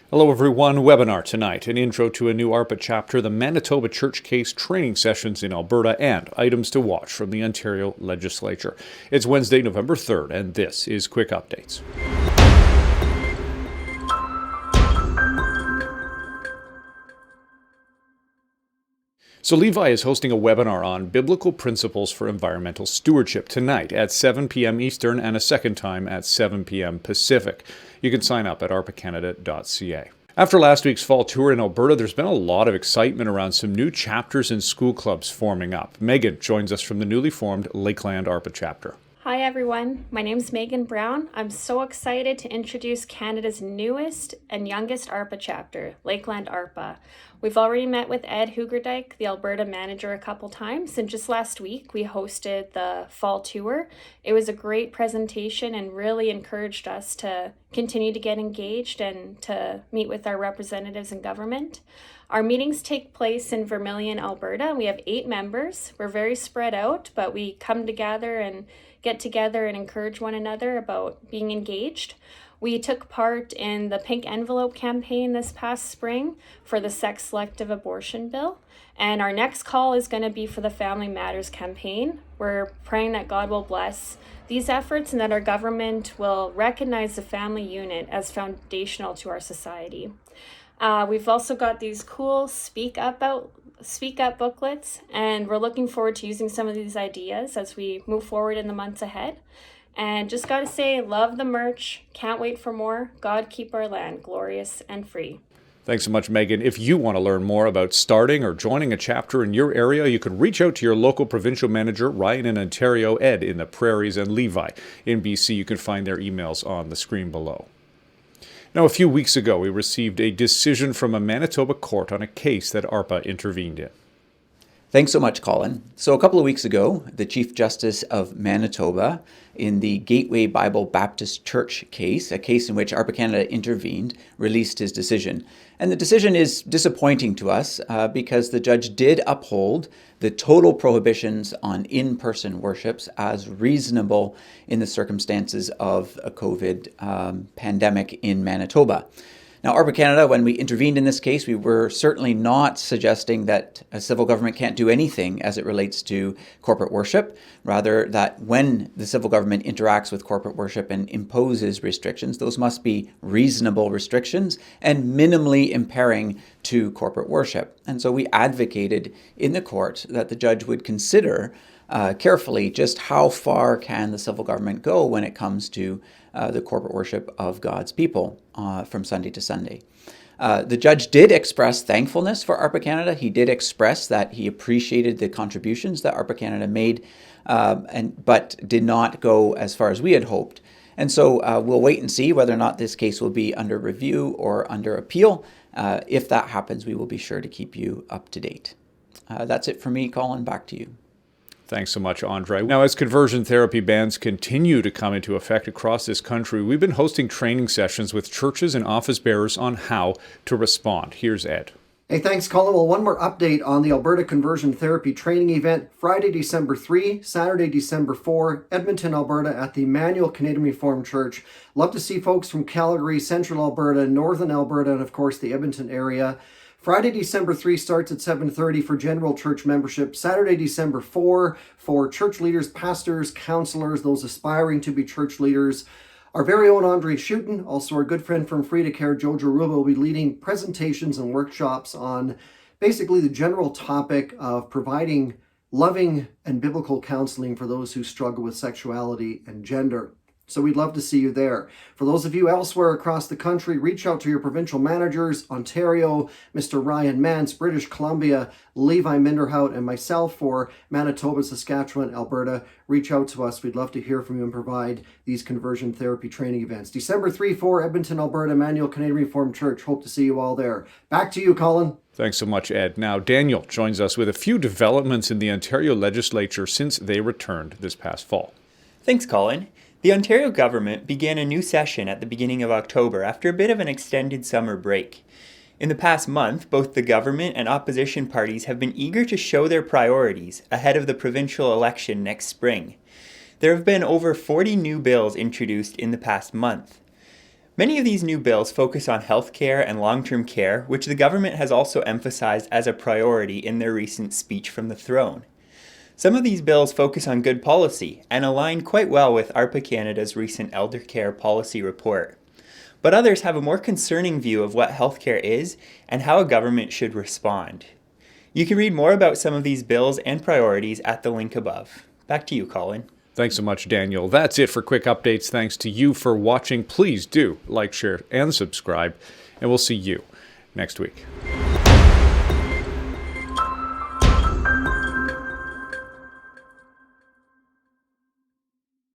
Hello everyone, webinar tonight, an intro to a new ARPA chapter, the Manitoba Church Case training sessions in Alberta, and items to watch from the Ontario Legislature. It's Wednesday, November 3rd, and this is Quick Updates. So Levi is hosting a webinar on biblical principles for environmental stewardship tonight at 7 p.m. Eastern and a second time at 7 p.m. Pacific. You can sign up at arpacanada.ca. After last week's fall tour in Alberta, there's been a lot of excitement around some new chapters and school clubs forming up. Megan joins us from the newly formed Lakeland ARPA Chapter. Hi everyone, my name is Megan Brown. I'm so excited to introduce Canada's newest and youngest ARPA chapter, Lakeland ARPA. We've already met with Ed Hoogerdyke, the Alberta manager, a couple times, and just last week we hosted the fall tour. It was a great presentation and really encouraged us to continue to get engaged and to meet with our representatives in government. Our meetings take place in Vermilion, Alberta. We have 8 members. We're very spread out, but we come together and get together and encourage one another about being engaged. We took part in the Pink Envelope campaign this past spring for the sex-selective abortion bill. And our next call is going to be for the Family Matters campaign. We're praying that God will bless these efforts and that our government will recognize the family unit as foundational to our society. We've also got these cool Speak Up booklets, and we're looking forward to using some of these ideas as we move forward in the months ahead. And just got to say, love the merch. Can't wait for more. God keep our land glorious and free. Thanks so much, Megan. If you want to learn more about starting or joining a chapter in your area, you can reach out to your local provincial manager, Ryan in Ontario, Ed in the Prairies, and Levi in BC. You can find their emails on the screen below. Now, a few weeks ago, we received a decision from a Manitoba court on a case that ARPA intervened in. Thanks so much, Colin. So a couple of weeks ago, the Chief Justice of Manitoba in the Gateway Bible Baptist Church case, a case in which ARPA Canada intervened, released his decision. And the decision is disappointing to us because the judge did uphold the total prohibitions on in-person worships as reasonable in the circumstances of a COVID pandemic in Manitoba. Now, ARPA Canada, when we intervened in this case, we were certainly not suggesting that a civil government can't do anything as it relates to corporate worship. Rather, that when the civil government interacts with corporate worship and imposes restrictions, those must be reasonable restrictions and minimally impairing to corporate worship. And so we advocated in the court that the judge would consider carefully just how far can the civil government go when it comes to the corporate worship of God's people from Sunday to Sunday. The judge did express thankfulness for ARPA Canada. He did express that he appreciated the contributions that ARPA Canada made, but did not go as far as we had hoped. And so we'll wait and see whether or not this case will be under review or under appeal. If that happens, we will be sure to keep you up to date. That's it for me, Colin. Back to you. Thanks so much, André. Now, as conversion therapy bans continue to come into effect across this country, we've been hosting training sessions with churches and office bearers on how to respond. Here's Ed. Hey, thanks, Colin. Well, one more update on the Alberta Conversion Therapy Training Event, Friday, December 3, Saturday, December 4, Edmonton, Alberta, at the Emmanuel Canadian Reformed Church. Love to see folks from Calgary, Central Alberta, Northern Alberta, and of course the Edmonton area. Friday, December 3 starts at 7:30 for general church membership. Saturday, December 4 for church leaders, pastors, counselors, those aspiring to be church leaders. Our very own André Schutten, also our good friend from Free to Care, Joe Jaruba, will be leading presentations and workshops on basically the general topic of providing loving and biblical counseling for those who struggle with sexuality and gender. So we'd love to see you there. For those of you elsewhere across the country, reach out to your provincial managers, Ontario, Mr. Ryan Mance, British Columbia, Levi Minderhout, and myself for Manitoba, Saskatchewan, Alberta. Reach out to us. We'd love to hear from you and provide these conversion therapy training events. December 3-4, Edmonton, Alberta, Emmanuel Canadian Reformed Church. Hope to see you all there. Back to you, Colin. Thanks so much, Ed. Now, Daniel joins us with a few developments in the Ontario Legislature since they returned this past fall. Thanks, Colin. The Ontario government began a new session at the beginning of October after a bit of an extended summer break. In the past month, both the government and opposition parties have been eager to show their priorities ahead of the provincial election next spring. There have been over 40 new bills introduced in the past month. Many of these new bills focus on healthcare and long-term care, which the government has also emphasized as a priority in their recent speech from the throne. Some of these bills focus on good policy and align quite well with ARPA Canada's recent elder care policy report. But others have a more concerning view of what healthcare is and how a government should respond. You can read more about some of these bills and priorities at the link above. Back to you, Colin. Thanks so much, Daniel. That's it for quick updates. Thanks to you for watching. Please do like, share, and subscribe, and we'll see you next week.